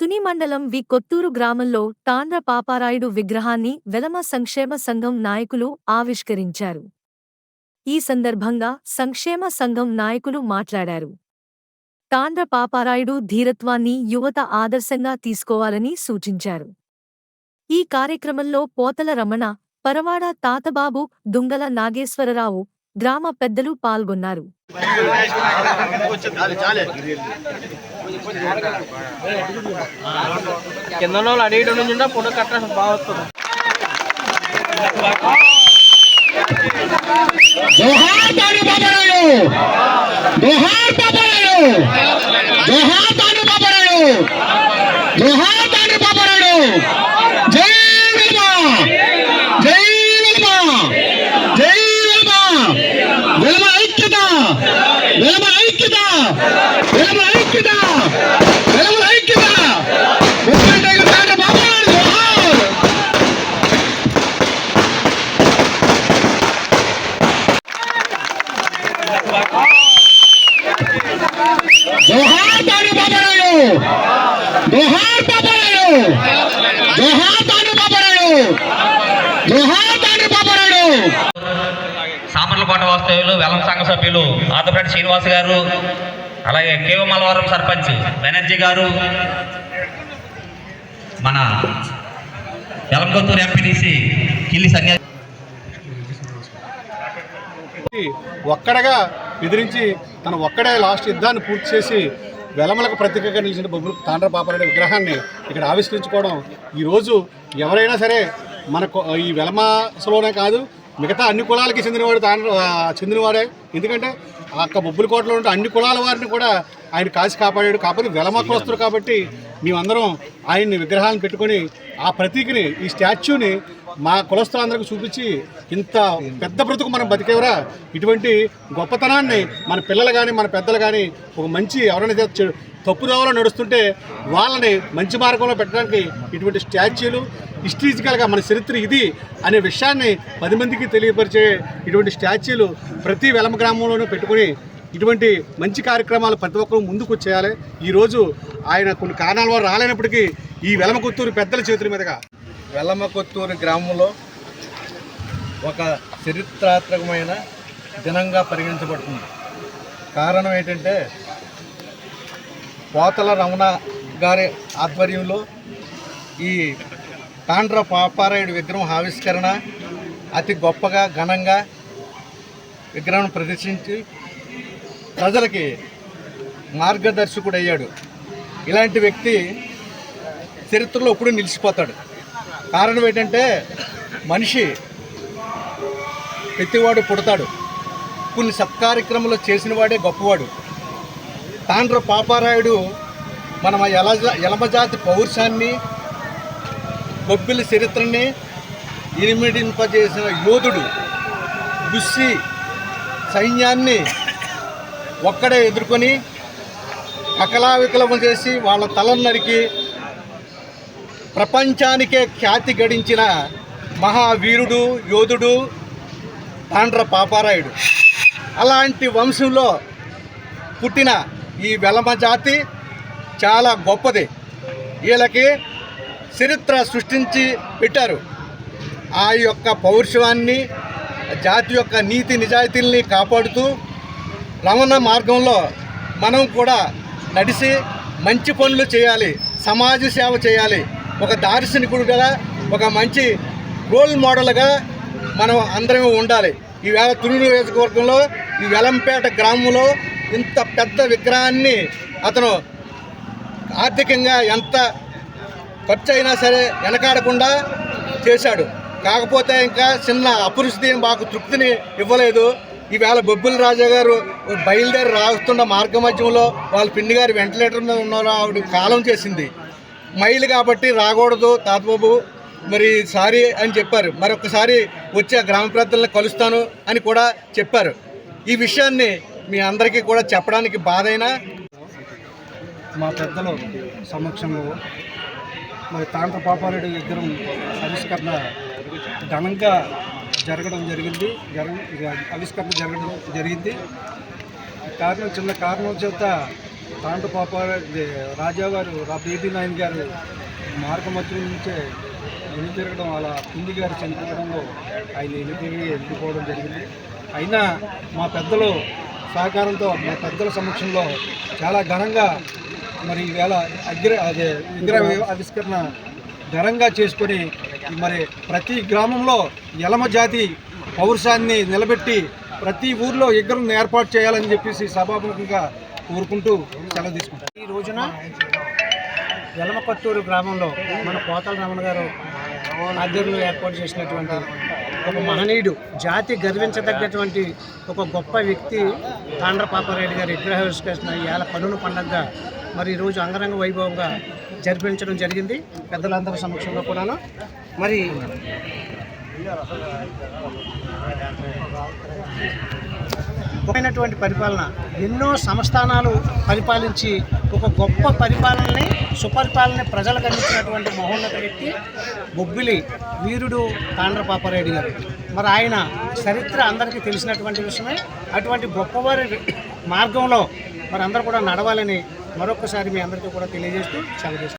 తుని మండలం వి కొత్తూరు గ్రామంలో తాండ్ర పాపారాయుడు విగ్రహాన్ని వెలమ సంక్షేమ సంఘం నాయకులు ఆవిష్కరించారు. ఈ సందర్భంగా సంక్షేమ సంఘం నాయకులు మాట్లాడారు. తాండ్ర పాపారాయుడు ధీరత్వాన్ని యువత ఆదర్శంగా తీసుకోవాలని సూచించారు. ఈ కార్యక్రమంలో పోతల రమణ, పరవాడ తాతబాబు, దుంగల నాగేశ్వరరావు, గ్రామ పెద్దలు పాల్గొన్నారు. కింద అడిగి నుంచి ఫోటో కట్ట బాగా వస్తుంది. సామర్లకోట వాస్తవ్యులు వెలం సంఘ సభ్యులు ఆదపరెడ్డి శ్రీనివాస్ గారు, అలాగే కేవమలవరం సర్పంచ్ బెనర్జీ గారు, మన వెలంకొత్తూరు ఎంపీటీసీ కిల్లి సన్యాసి ఒక్కడగా ఎదిరించి తన ఒక్కడే లాస్ట్ యుద్ధాన్ని పూర్తి చేసి వెలమలకు ప్రతీకగా నిలిచిన బొబ్బులు తాండ్ర పాపారాయుడు విగ్రహాన్ని ఇక్కడ ఆవిష్కరించుకోవడం ఈరోజు ఎవరైనా సరే మనకు ఈ వెలమలోనే కాదు మిగతా అన్ని కులాలకి చెందినవాడే. ఎందుకంటే అక్క బొబ్బుల కోటలో ఉంటే అన్ని కులాల వారిని కూడా ఆయన కాసి కాపాడాడు. కాకపోతే వెలమ కులస్తుడు కాబట్టి మేమందరం ఆయన్ని విగ్రహాలను పెట్టుకొని ఆ ప్రతీకని ఈ స్టాచ్యూని మా కులస్తులందరికీ చూపించి ఇంత పెద్ద బ్రతుకు మనం బతికేవరా, ఇటువంటి గొప్పతనాన్ని మన పిల్లలు కానీ మన పెద్దలు కానీ ఒక మంచి ఎవరైనా తప్పుదోవలో నడుస్తుంటే వాళ్ళని మంచి మార్గంలో పెట్టడానికి ఇటువంటి స్టాచ్యూలు హిస్టరికల్గా మన చరిత్ర ఇది అనే విషయాన్ని 10 మందికి తెలియపరిచే ఇటువంటి స్టాచ్యూలు ప్రతి వెలమ గ్రామంలోనూ పెట్టుకుని ఇటువంటి మంచి కార్యక్రమాలు ప్రతి ఒక్కరూ ముందుకు చేయాలి. ఈరోజు ఆయన కొన్ని కారణాల వల్ల రాలేనప్పటికీ ఈ వెలమ కొత్తూరు పెద్దల చేతుల మీదుగా వెలమ కొత్తూరు గ్రామంలో ఒక చరిత్రాత్మకమైన దినంగా పరిగణించబడుతుంది. కారణం ఏంటంటే పోతల రమణ గారి ఆధ్వర్యంలో ఈ తాండ్ర పాపారాయుడు విగ్రహం ఆవిష్కరణ అతి గొప్పగా ఘనంగా విగ్రహం ప్రదర్శించి ప్రజలకి మార్గదర్శకుడు అయ్యాడు. ఇలాంటి వ్యక్తి చరిత్రలో ఎప్పుడూ నిలిచిపోతాడు. కారణం ఏంటంటే మనిషి ప్రతివాడు పుడతాడు, కొన్ని సత్కార్యక్రమాలు చేసిన వాడే గొప్పవాడు. తాండ్ర పాపారాయుడు మన ఎలమజాతి పౌరుషాన్ని, బొబ్బిలి చరిత్రని ఇనిమిడింపజేసిన యోధుడు. బుస్సి సైన్యాన్ని ఒక్కడే ఎదుర్కొని అకలావికలము చేసి వాళ్ళ తలను నరికి ప్రపంచానికే ఖ్యాతి గడించిన మహావీరుడు, యోధుడు తాండ్ర పాపారాయుడు. అలాంటి వంశంలో పుట్టిన ఈ వెలమ జాతి చాలా గొప్పది. వీళ్ళకి చరిత్ర సృష్టించి పెట్టారు. ఆ యొక్క పౌరుషాన్ని, జాతి యొక్క నీతి నిజాయితీల్ని కాపాడుతూ రమణ మార్గంలో మనం కూడా నడిచి మంచి పనులు చేయాలి, సమాజ సేవ చేయాలి. ఒక దార్శనికుడుగా, ఒక మంచి రోల్ మోడల్గా మనం అందరం ఉండాలి. ఈవేళ తుని నియోజకవర్గంలో ఈ వెలంపేట గ్రామంలో ఇంత పెద్ద విగ్రహాన్ని అతను ఆర్థికంగా ఎంత ఖర్చు అయినా సరే వెనకాడకుండా చేశాడు. కాకపోతే ఇంకా చిన్న అపరిస్థితి మాకు తృప్తిని ఇవ్వలేదు. ఈవేళ బొబ్బిలి రాజా గారు బయలుదేరి రాస్తున్న మార్గ మధ్యంలో వాళ్ళ పిండి గారు వెంటిలేటర్ మీద ఉన్నారో ఆవిడ కాలం చేసింది. మైలు కాబట్టి రాకూడదు తాతబాబు, మరి సారీ అని చెప్పారు. మరొకసారి వచ్చి ఆ గ్రామ ప్రజలను కలుస్తాను అని కూడా చెప్పారు. ఈ విషయాన్ని మీ అందరికీ కూడా చెప్పడానికి బాధైనా మా పెద్దల సమక్షంలో మరి తాండ్ర పాపారాయుడు విగ్రహం ఆవిష్కరణ ఘనంగా జరగడం జరిగింది. ఆవిష్కరణ జరగడం జరిగింది. చిన్న కారణం చేత తాండ్ర పాపారాయుడు రాజా గారు బేబీ నాయన్ గారు మార్గ మధ్య నుంచే ఎన్ని తిరగడం అలా పిండి గారు చనిపోవడంలో ఆయన ఎన్ని తిరిగి వెళ్ళిపోవడం జరిగింది. అయినా మా పెద్దలు సహకారంతో మా పెద్దల సమక్షంలో చాలా ఘనంగా మరి ఈవేళ విగ్రహ ఆవిష్కరణ ఘనంగా చేసుకొని మరి ప్రతి గ్రామంలో యలమ జాతి పౌరుషాన్ని నిలబెట్టి ప్రతి ఊర్లో విగ్రహం ఏర్పాటు చేయాలని చెప్పేసి సభాముఖంగా కోరుకుంటూ సెలవు తీసుకుంటాం. ఈ రోజున యలమకొత్తూరు గ్రామంలో మన పోతల రమణ గారు ఆధ్వర్యంలో ఏర్పాటు చేసినటువంటి ఒక మహనీయుడు, జాతి గర్వించదగ్గటువంటి ఒక గొప్ప వ్యక్తి తాండ్ర పాపారాయుడు గారి విగ్రహావిష్కరణ ఇవాళ కనుల పండుగగా మరి ఈరోజు అంగరంగ వైభవంగా జరిపించడం జరిగింది పెద్దలందరి సమక్షంలో కూడాను. మరి గొప్పైనటువంటి పరిపాలన, ఎన్నో సంస్థానాలు పరిపాలించి ఒక గొప్ప పరిపాలనని, సుపరిపాలన ప్రజలకు అందించినటువంటి మహోన్నత వ్యక్తి బొబ్బిలి వీరుడు తాండ్ర పాపారాయుడు గారు. మరి ఆయన చరిత్ర అందరికీ తెలిసినటువంటి విషయమే. అటువంటి గొప్పవారి మార్గంలో మరి అందరూ కూడా నడవాలని మరొకసారి మీ అందరికీ కూడా తెలియజేస్తూ సెలవు.